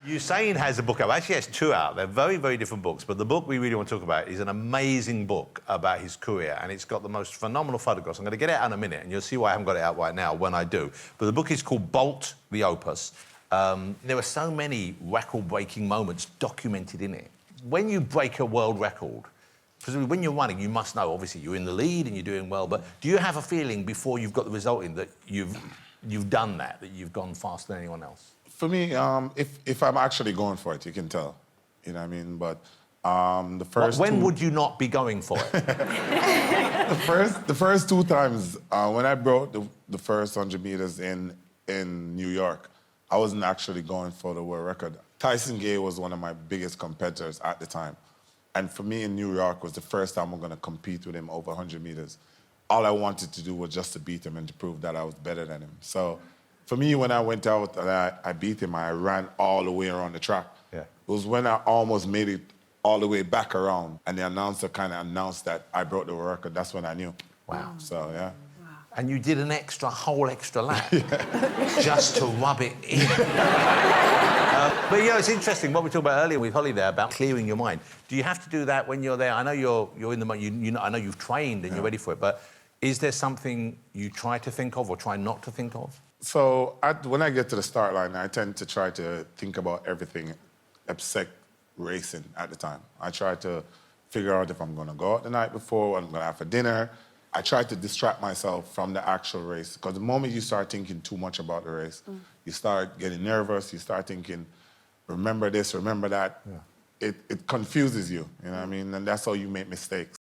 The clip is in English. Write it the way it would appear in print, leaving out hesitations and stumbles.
Usain has a book out. Actually, has two out. They're very, very different books. But the book we really want to talk about is an amazing book about his career, and it's got the most phenomenal photographs. I'm going to get it out in a minute, and you'll see why I haven't got it out right now when I do. But the book is called Bolt, the Opus. There are so many record-breaking moments documented in it. When you break a world record, presumably when you're running, you must know, obviously, you're in the lead and you're doing well, but do you have a feeling before you've got the result in that you've done that you've gone faster than anyone else? For me, if I'm actually going for it, you can tell. You know what I mean? But the first when would you not be going for it? the first two times, when I broke the first 100 meters in New York, I wasn't actually going for the world record. Tyson Gay was one of my biggest competitors at the time. And for me in New York was the first time I'm going to compete with him over 100 meters. All I wanted to do was just to beat him and to prove that I was better than him. So for me, when I went out and I beat him, I ran all the way around the track. Yeah. It was when I almost made it all the way back around and the announcer kind of announced that I broke the world record. That's when I knew. Wow. So, yeah. And you did an whole extra lap, just to rub it in. But, you know, it's interesting, what we talked about earlier with Holly there, about clearing your mind. Do you have to do that when you're there? I know you're in the moment, you know, I know you've trained and you're ready for it, but is there something you try to think of or try not to think of? So when I get to the start line, I tend to try to think about everything except racing at the time. I try to figure out if I'm going to go out the night before, what I'm going to have for dinner. I try to distract myself from the actual race, because the moment you start thinking too much about the race, you start getting nervous, you start thinking, remember this, remember that. Yeah. It confuses you, you know what I mean? And that's how you make mistakes.